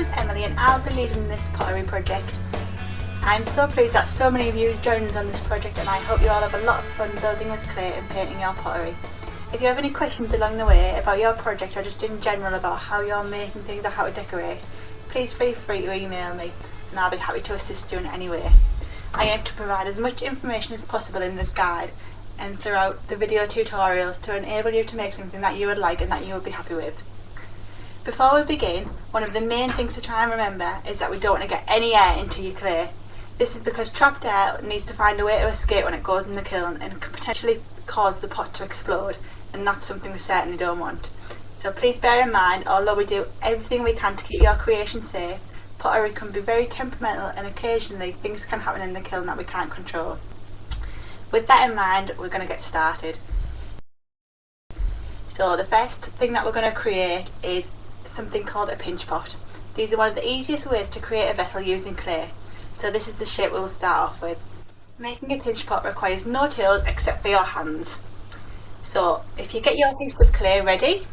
is Emily and I'll be leading this pottery project. I'm so pleased that so many of you joined us on this project, and I hope you all have a lot of fun building with clay and painting your pottery. If you have any questions along the way about your project or just in general about how you're making things or how to decorate, please feel free to email me and I'll be happy to assist you in any way. I aim to provide as much information as possible in this guide and throughout the video tutorials to enable you to make something that you would like and that you would be happy with. Before we begin, one of the main things to try and remember is that we don't want to get any air into your clay. This is because trapped air needs to find a way to escape when it goes in the kiln and can potentially cause the pot to explode, and that's something we certainly don't want. So please bear in mind, although we do everything we can to keep your creation safe, pottery can be very temperamental and occasionally things can happen in the kiln that we can't control. With that in mind, we're going to get started. So the first thing that we're going to create is something called a pinch pot. These are one of the easiest ways to create a vessel using clay. So this is the shape we will start off with. Making a pinch pot requires no tools except for your hands. So if you get your piece of clay ready,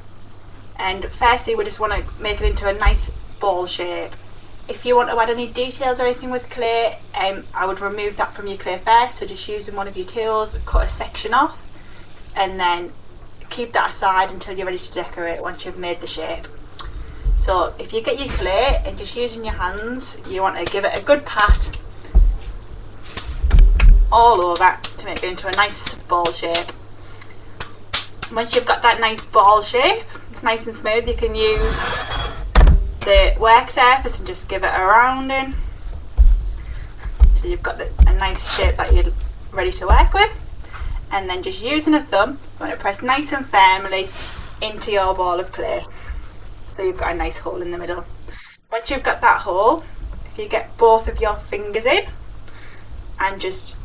and firstly we just want to make it into a nice ball shape. If you want to add any details or anything with clay, I would remove that from your clay first, so just using one of your tools, cut a section off and then keep that aside until you're ready to decorate once you've made the shape. So if you get your clay and just using your hands, you want to give it a good pat all over to make it into a nice ball shape. Once you've got that nice ball shape, it's nice and smooth, you can use the work surface and just give it a rounding so you've got a nice shape that you're ready to work with. And then just using a thumb, you want to press nice and firmly into your ball of clay so you've got a nice hole in the middle. Once you've got that hole, if you get both of your fingers in and just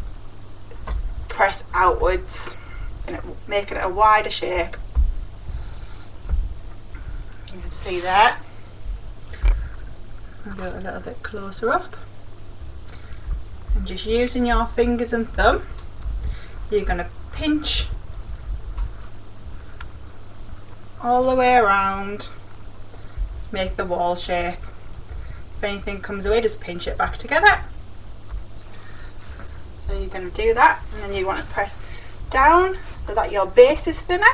press outwards and make it a wider shape, you can see that. I'll go a little bit closer up, and just using your fingers and thumb, you're going to pinch all the way around to make the wall shape. If anything comes away, just pinch it back together. So you're going to do that, and then you want to press down so that your base is thinner.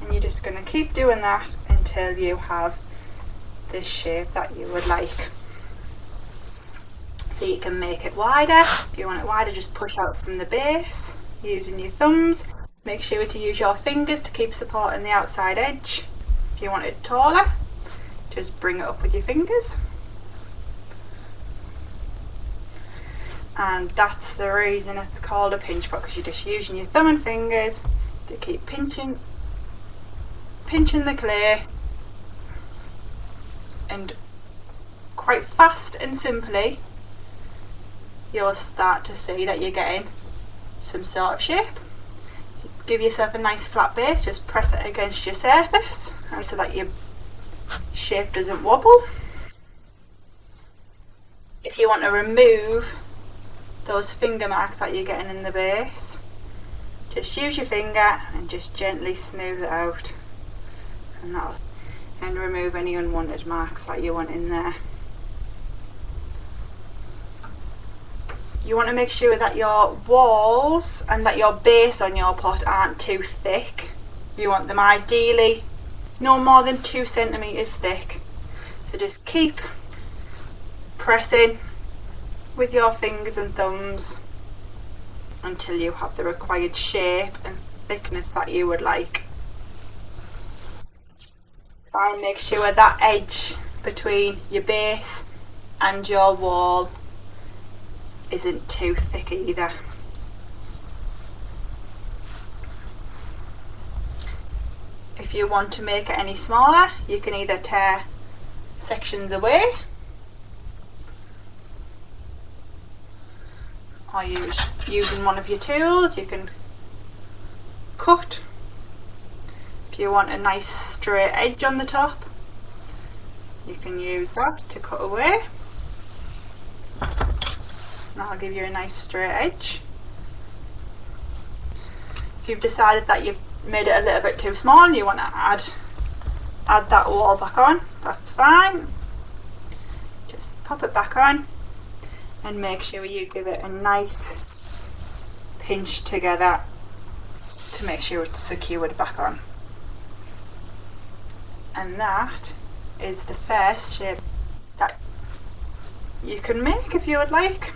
And you're just going to keep doing that until you have this shape that you would like. So you can make it wider. If you want it wider, just push out from the base using your thumbs. Make sure to use your fingers to keep supporting the outside edge. If you want it taller, just bring it up with your fingers. And that's the reason it's called a pinch pot, because you're just using your thumb and fingers to keep pinching the clay, and quite fast and simply you'll start to see that you're getting some sort of shape. Give yourself a nice flat base, just press it against your surface and so that your shape doesn't wobble. If you want to remove those finger marks that you're getting in the base, just use your finger and just gently smooth it out, and remove any unwanted marks that you want in there. You want to make sure that your walls and that your base on your pot aren't too thick. You want them ideally no more than 2 centimeters thick. So just keep pressing with your fingers and thumbs until you have the required shape and thickness that you would like. Try and make sure that edge between your base and your wall isn't too thick either. If you want to make it any smaller, you can either tear sections away or using one of your tools, you can cut. If you want a nice straight edge on the top, you can use that to cut away. That'll give you a nice straight edge. If you've decided that you've made it a little bit too small and you want to add add that wall back on, that's fine. Just pop it back on and make sure you give it a nice pinch together to make sure it's secured back on. And that is the first shape that you can make if you would like.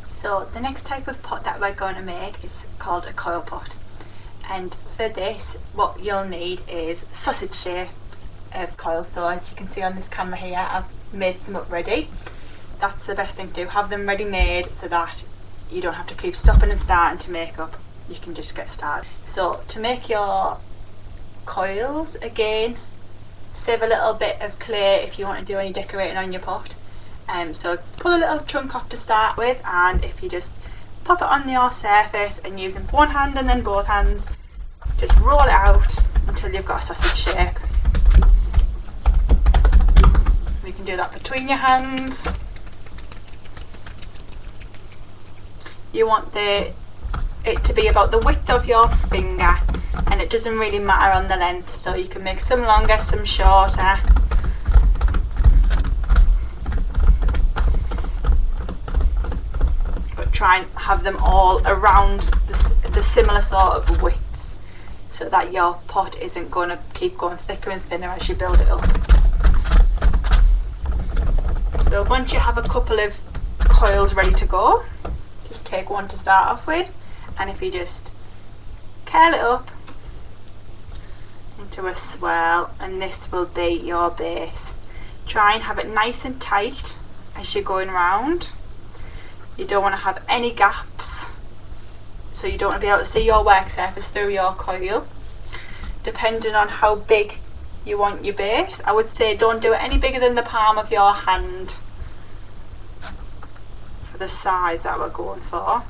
So the next type of pot that we're going to make is called a coil pot, and for this what you'll need is sausage shapes of coils. So as you can see on this camera here, I've made some up ready. That's the best thing to do, have them ready made so that you don't have to keep stopping and starting to make up, you can just get started. So to make your coils, again, save a little bit of clay if you want to do any decorating on your pot. So pull a little chunk off to start with, and if you just pop it on your surface and using one hand and then both hands, just roll it out until you've got a sausage shape. You can do that between your hands. You want it to be about the width of your finger, and it doesn't really matter on the length, so you can make some longer, some shorter. But try and have them all around the similar sort of width, so that your pot isn't going to keep going thicker and thinner as you build it up. So once you have a couple of coils ready to go, just take one to start off with, and if you just curl it up into a swirl, and this will be your base. Try and have it nice and tight as you're going round. You don't want to have any gaps, so you don't want to be able to see your work surface through your coil. Depending on how big you want your base, I would say don't do it any bigger than the palm of your hand for the size that we're going for.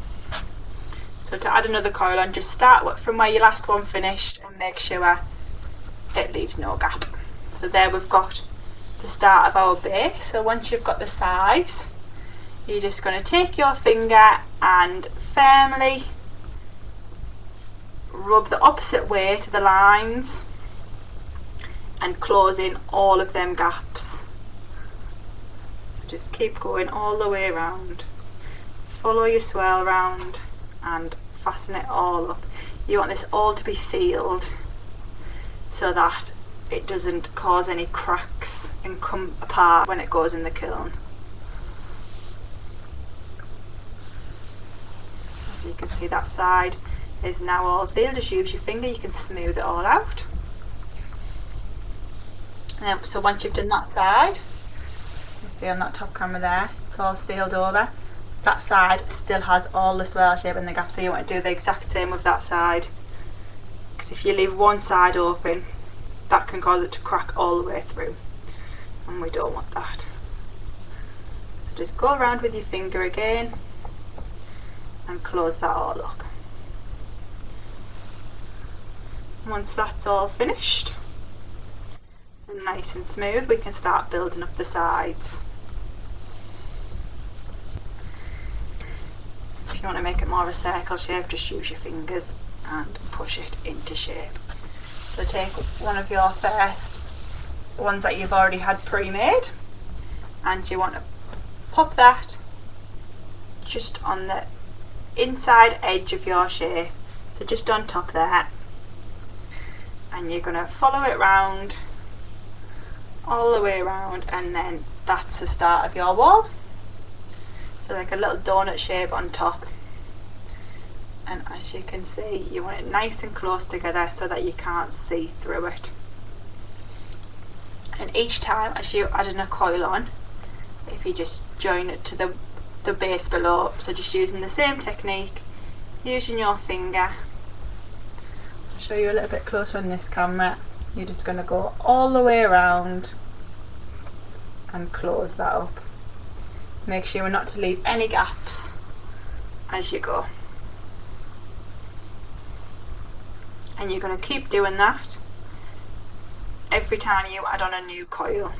So to add another coil on, just start from where your last one finished and make sure it leaves no gap. So there we've got the start of our base. So once you've got the size, you're just going to take your finger and firmly rub the opposite way to the lines and close in all of them gaps. So just keep going all the way around, follow your swirl round and fasten it all up. You want this all to be sealed so that it doesn't cause any cracks and come apart when it goes in the kiln. As you can see, that side is now all sealed. Just use your finger, you can smooth it all out. So once you've done that side, you see on that top camera there, it's all sealed over. That side still has all the swirl shape and the gap, so you want to do the exact same with that side, because if you leave one side open, that can cause it to crack all the way through, and we don't want that. So just go around with your finger again and close that all up. Once that's all finished and nice and smooth, we can start building up the sides. If you want to make it more of a circle shape, just use your fingers and push it into shape. So take one of your first ones that you've already had pre-made, and you want to pop that just on the inside edge of your shape, so just on top there, and you're going to follow it round all the way around, and then that's the start of your wall. So like a little donut shape on top, and as you can see, you want it nice and close together so that you can't see through it. And each time as you add in a coil on, if you just join it to the base below, so just using the same technique, using your finger. I'll show you a little bit closer on this camera. You're just going to go all the way around and close that up. Make sure not to leave any gaps as you go. And you're going to keep doing that every time you add on a new coil.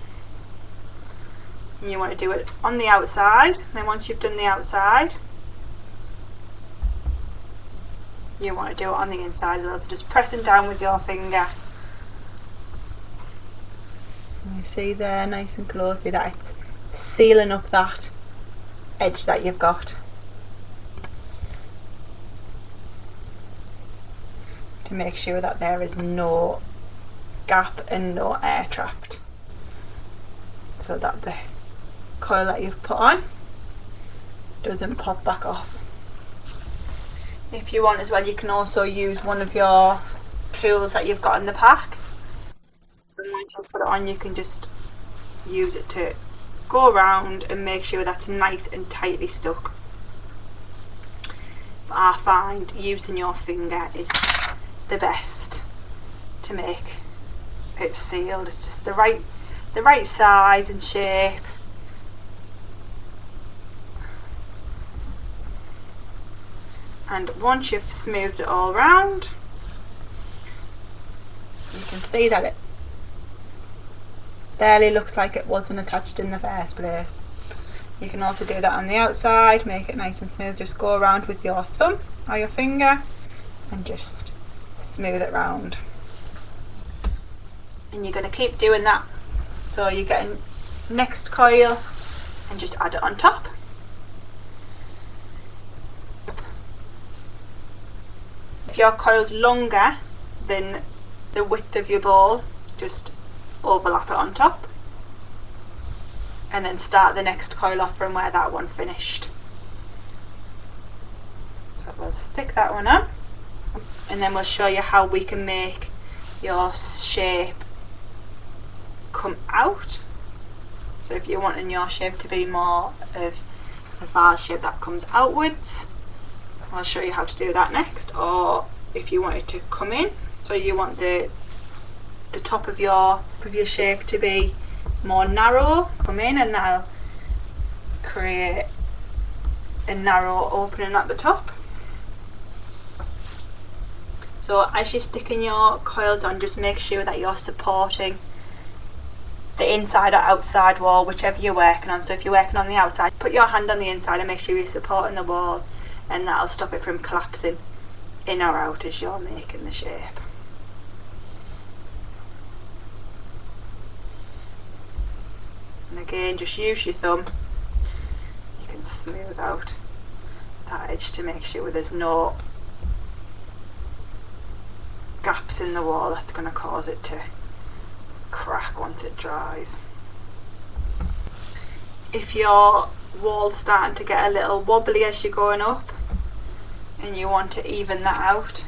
And you want to do it on the outside. Then once you've done the outside, you want to do it on the inside as well, so just pressing down with your finger. You see there nice and closely that it's sealing up that edge that you've got, to make sure that there is no gap and no air trapped, so that the coil that you've put on doesn't pop back off. If you want as well, you can also use one of your tools that you've got in the pack, and once you put it on you can just use it to go around and make sure that's nice and tightly stuck. But I find using your finger is the best to make it sealed. It's just the right size and shape. And once you've smoothed it all round, you can see that it barely looks like it wasn't attached in the first place. You can also do that on the outside, make it nice and smooth. Just go around with your thumb or your finger and just smooth it round. And you're going to keep doing that. So you get a next coil and just add it on top. If your coil's longer than the width of your ball, just overlap it on top and then start the next coil off from where that one finished. So we'll stick that one on, and then we'll show you how we can make your shape come out. So if you're wanting your shape to be more of a vase shape that comes outwards, I'll show you how to do that next. Or if you want it to come in, so you want the top of your shape to be more narrow, come in, and that'll create a narrow opening at the top. So as you're sticking your coils on, just make sure that you're supporting the inside or outside wall, whichever you're working on. So if you're working on the outside, put your hand on the inside and make sure you're supporting the wall, and that'll stop it from collapsing in or out as you're making the shape. And again, just use your thumb. You can smooth out that edge to make sure there's no gaps in the wall that's going to cause it to crack once it dries. If your wall's starting to get a little wobbly as you're going up and you want to even that out,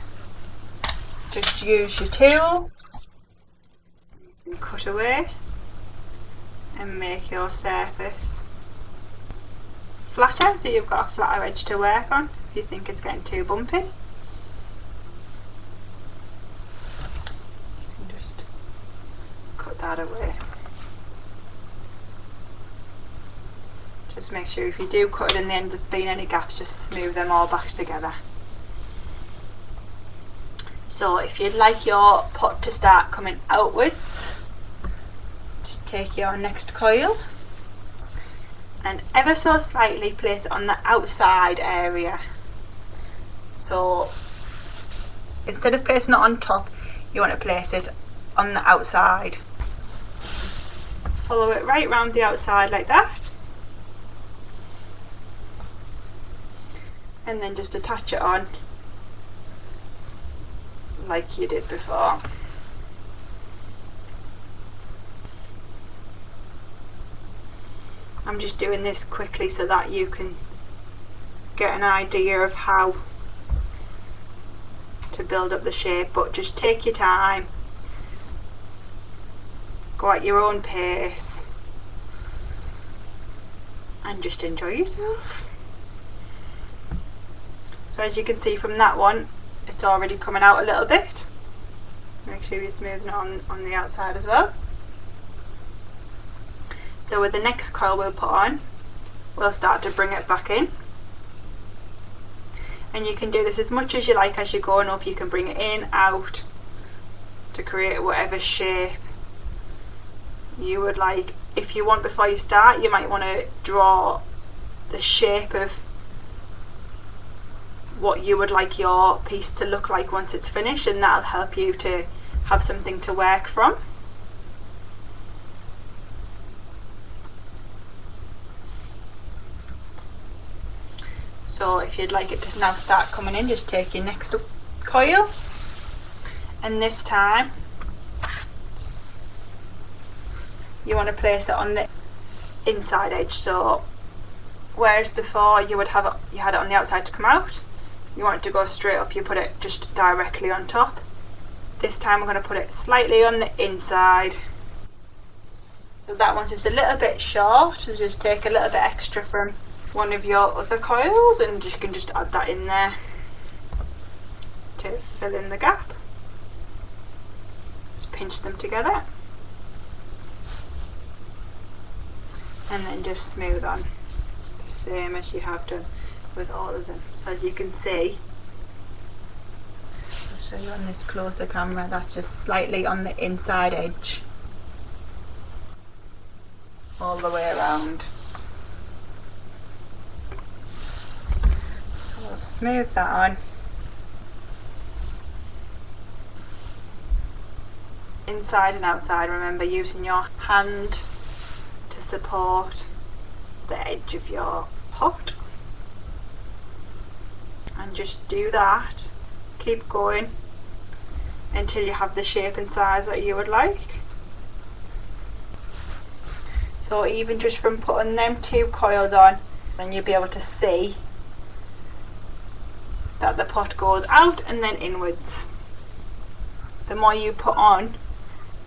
just use your tool and cut away and make your surface flatter, so you've got a flatter edge to work on if you think it's getting too bumpy. You can just cut that away. Just make sure if you do cut it and there ends up being any gaps, just smooth them all back together. So if you'd like your pot to start coming outwards, just take your next coil and ever so slightly place it on the outside area. So instead of placing it on top, you want to place it on the outside. Follow it right round the outside like that, and then just attach it on like you did before. I'm just doing this quickly so that you can get an idea of how to build up the shape, but just take your time, go at your own pace and just enjoy yourself. So as you can see from that one, it's already coming out a little bit. Make sure you're smoothing it on the outside as well. So with the next coil we'll put on, we'll start to bring it back in. And you can do this as much as you like as you're going up. You can bring it in, out, to create whatever shape you would like. If you want, before you start, you might want to draw the shape of what you would like your piece to look like once it's finished, and that'll help you to have something to work from. So if you'd like it to now start coming in, just take your next coil, and this time you want to place it on the inside edge. So whereas before you had it on the outside to come out, you want it to go straight up, you put it just directly on top. This time we're going to put it slightly on the inside. So that one's just a little bit short, so just take a little bit extra from one of your other coils and you can just add that in there to fill in the gap. Just pinch them together and then just smooth on, the same as you have done with all of them. So as you can see, I'll show you on this closer camera, that's just slightly on the inside edge all the way around. We'll smooth that on. Inside and outside, remember using your hand to support the edge of your pot, and just do that, keep going until you have the shape and size that you would like. So even just from putting them 2 coils on, then you'll be able to see that the pot goes out and then inwards. The more you put on,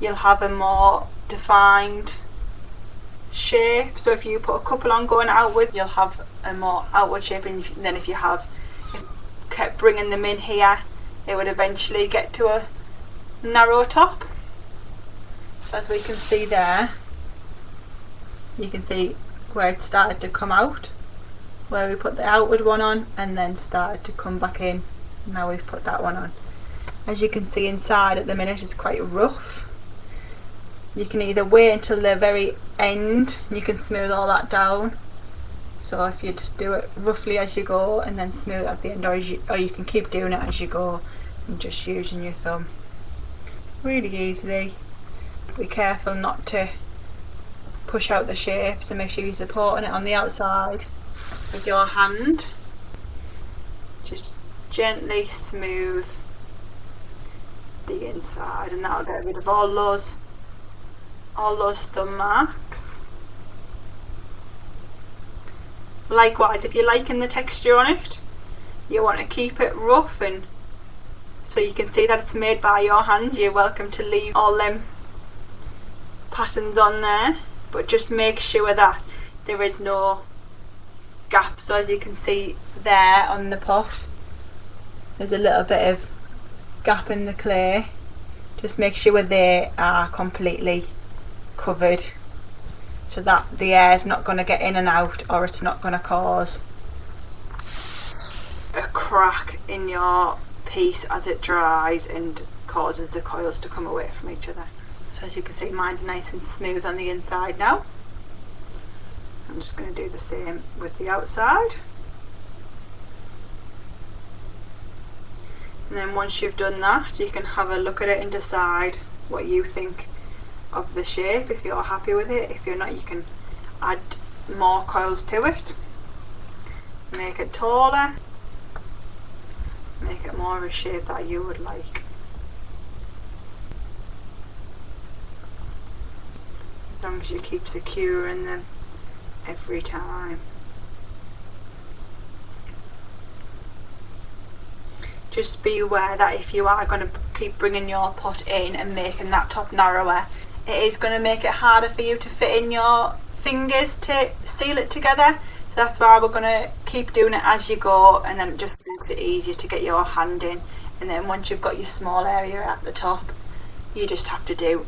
you'll have a more defined shape. So if you put a couple on going outward, you'll have a more outward shape, and then if you kept bringing them in here, it would eventually get to a narrow top. So as we can see there, you can see where it started to come out, where we put the outward one on and then started to come back in. Now we've put that one on. As you can see inside at the minute it's quite rough. You can either wait until the very end and you can smooth all that down. So if you just do it roughly as you go and then smooth at the end, or you can keep doing it as you go and just using your thumb really easily. Be careful not to push out the shape, so make sure you're supporting it on the outside with your hand. Just gently smooth the inside, and that'll get rid of all those thumb marks. Likewise, if you're liking the texture on it, you want to keep it rough, and so you can see that it's made by your hands, you're welcome to leave all them patterns on there, but just make sure that there is no gap. So as you can see there on the pot, there's a little bit of gap in the clay. Just make sure they are completely covered so that the air is not going to get in and out, or it's not going to cause a crack in your piece as it dries and causes the coils to come away from each other. So as you can see, mine's nice and smooth on the inside now. I'm just going to do the same with the outside. And then once you've done that, you can have a look at it and decide what you think of the shape, if you're happy with it. If you're not, you can add more coils to it, make it taller, make it more of a shape that you would like. As long as you keep securing them every time. Just be aware that if you are going to keep bringing your pot in and making that top narrower, it is going to make it harder for you to fit in your fingers to seal it together. So that's why we're going to keep doing it as you go, and then it just makes it easier to get your hand in. And then once you've got your small area at the top, you just have to do,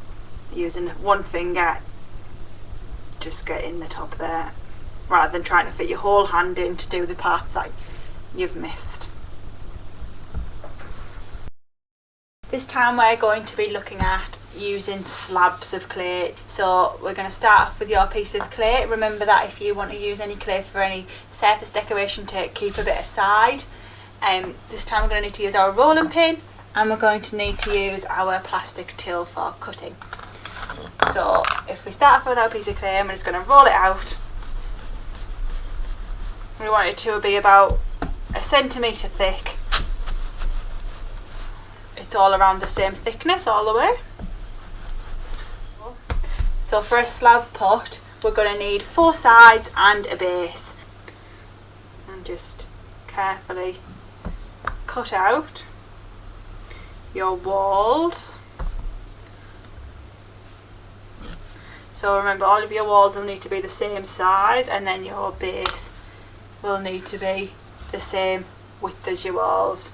using one finger, just get in the top there, rather than trying to fit your whole hand in to do the parts that you've missed. This time we're going to be looking at using slabs of clay. So we're going to start off with your piece of clay. Remember that if you want to use any clay for any surface decoration, to keep a bit aside. This time we're going to need to use our rolling pin, and we're going to need to use our plastic tool for cutting. So if we start off with our piece of clay, we're just going to roll it out. We want it to be about 1 centimetre thick. It's all around the same thickness all the way. So for a slab pot, we're going to need 4 sides and a base. And just carefully cut out your walls. So remember, all of your walls will need to be the same size, and then your base will need to be the same width as your walls.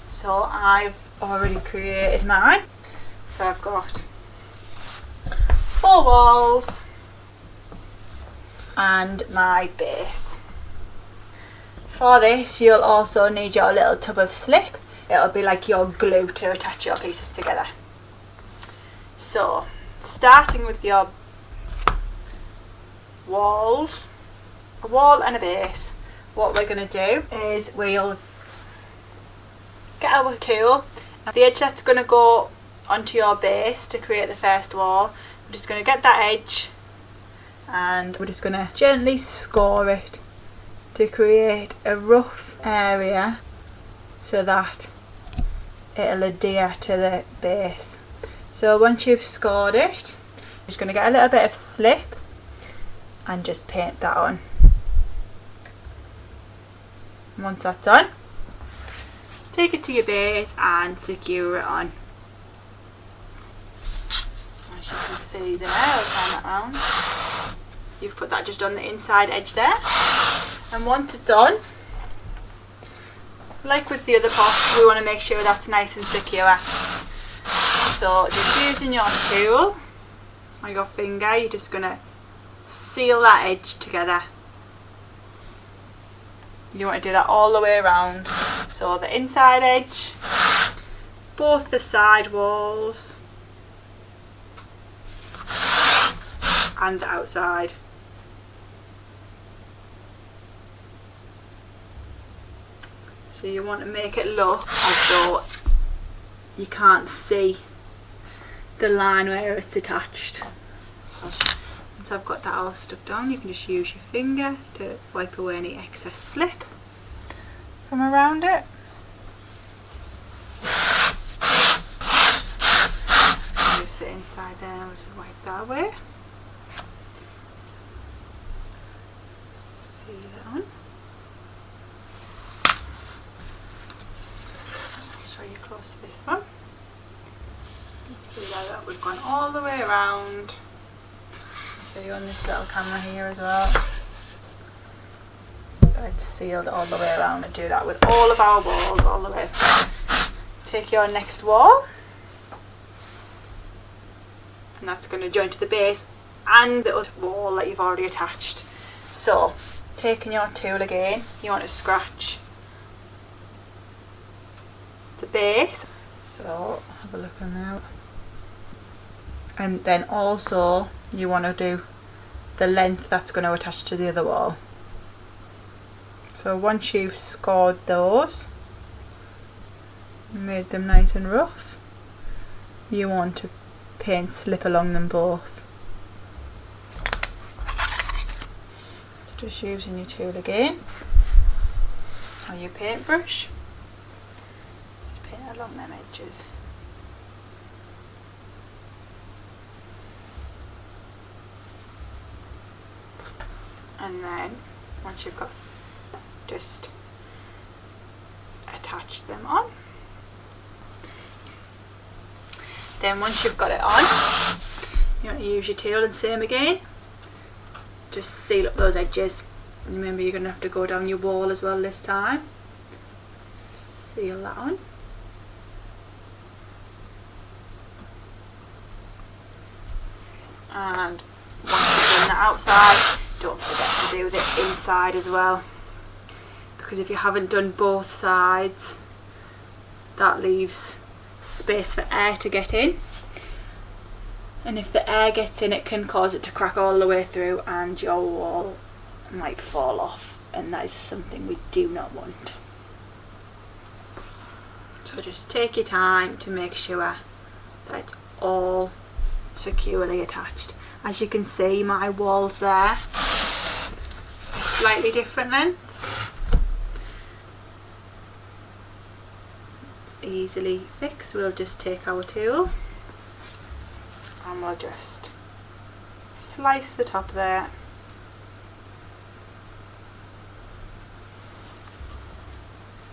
So I've already created mine. So I've got 4 walls and my base. For this, you'll also need your little tub of slip. It'll be like your glue to attach your pieces together. So, starting with your walls, a wall and a base, what we're going to do is we'll get our tool, and the edge that's going to go onto your base to create the first wall, we're just going to get that edge and we're just going to gently score it to create a rough area so that it'll adhere to the base. So once you've scored it, you're just going to get a little bit of slip and just paint that on. And once that's on, take it to your base and secure it on. As you can see there, I'll turn that round. You've put that just on the inside edge there. And once it's on, like with the other pots, we want to make sure that's nice and secure. So just using your tool or your finger, you're just going to seal that edge together. You want to do that all the way around. So the inside edge, both the side walls and the outside. So you want to make it look as though you can't see the line where it's attached. So once I've got that all stuck down, you can just use your finger to wipe away any excess slip from around it. Just sit inside there and we'll just wipe that away. Seal it on. Show you close to this one. You can see that we've gone all the way around. I'll show you on this little camera here as well. But it's sealed all the way around, and do that with all of our walls all the way. Take your next wall, and that's going to join to the base and the other wall that you've already attached. So, taking your tool again, you want to scratch the base. So have a look on there, and then also you want to do the length that's going to attach to the other wall. So once you've scored those, made them nice and rough, you want to paint slip along them both. Just using your tool again or your paintbrush, just paint along them edges. And then once you've got, just attach them on. Then once you've got it on, you want to use your tool and same again, just seal up those edges. Remember, you're going to have to go down your wall as well this time. Seal that on. And once you've done the outside, don't forget to do the inside as well, because if you haven't done both sides, that leaves space for air to get in, and if the air gets in, it can cause it to crack all the way through and your wall might fall off, and that is something we do not want. So just take your time to make sure that it's all securely attached. As you can see, my walls there are slightly different lengths. It's easily fixed. We'll just take our tool and we'll just slice the top there.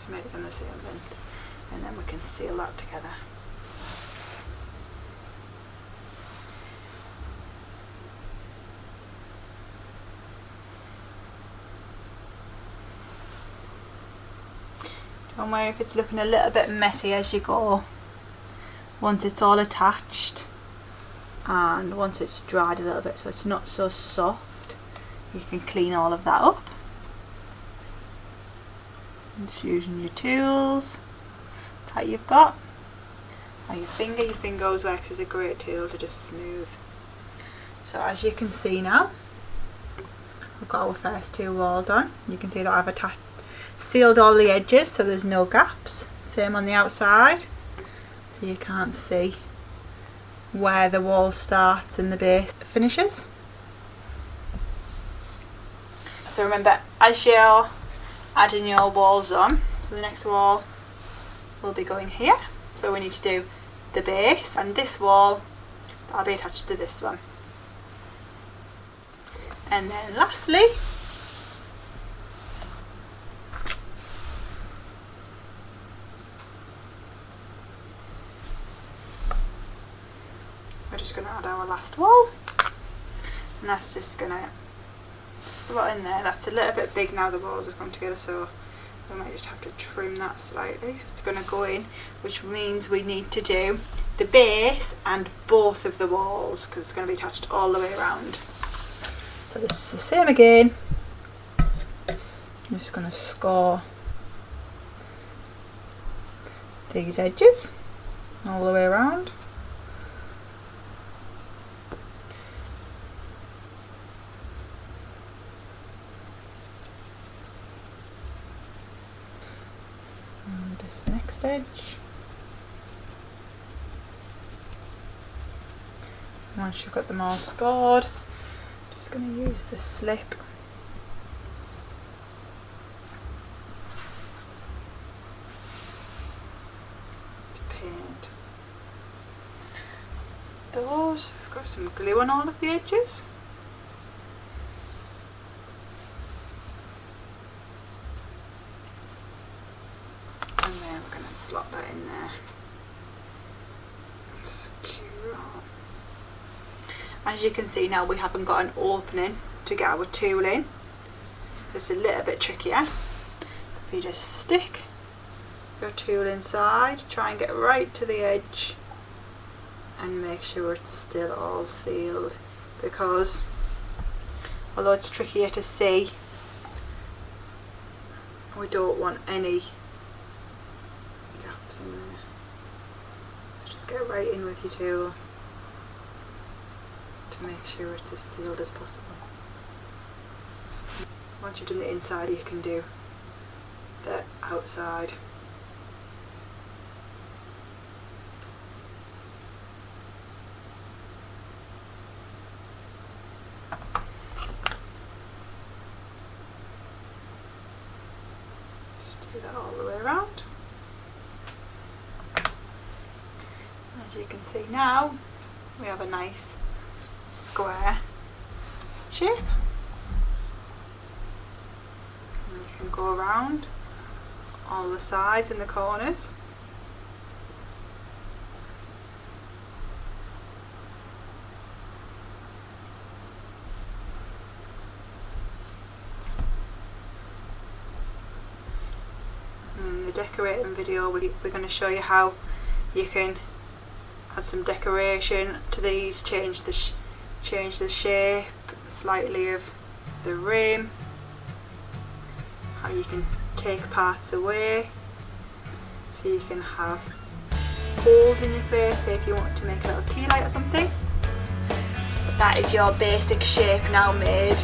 To make them the same length, and then we can seal that together. Don't worry if it's looking a little bit messy as you go. Once it's all attached and once it's dried a little bit so it's not so soft, you can clean all of that up. Just using your tools that you've got. Or your finger always works as a great tool to just smooth. So as you can see now, we've got our first two walls on. You can see that I've sealed all the edges so there's no gaps. Same on the outside, so you can't see where the wall starts and the base finishes. So remember, as you're adding your walls on, so the next wall will be going here, so we need to do the base, and this wall that'll be attached to this one. And then lastly, we're just going to add our last wall, and that's just going to slot in there. That's a little bit big now, the walls have come together, so we might just have to trim that slightly. So it's going to go in, which means we need to do the base and both of the walls because it's going to be attached all the way around. So this is the same again. I'm just going to score these edges all the way around. And this next edge. Once you've got them all scored, just going to use the slip to paint those. I've got some glue on all of the edges. And then we're going to slot that in there. Secure it on. As you can see now, we haven't got an opening to get our tool in. It's a little bit trickier. If you just stick your tool inside, try and get right to the edge and make sure it's still all sealed, because although it's trickier to see, we don't want any gaps in there. So just get right in with your tool to make sure it's as sealed as possible. Once you've done the inside, you can do the outside. Just do that all the way around. As you can see now, we have a nice square shape, and you can go around all the sides and the corners. In the decorating video, we're going to show you how you can add some decoration to these, change the shape slightly of the rim, how you can take parts away so you can have holes in your place, say if you want to make a little tea light or something. But that is your basic shape now made.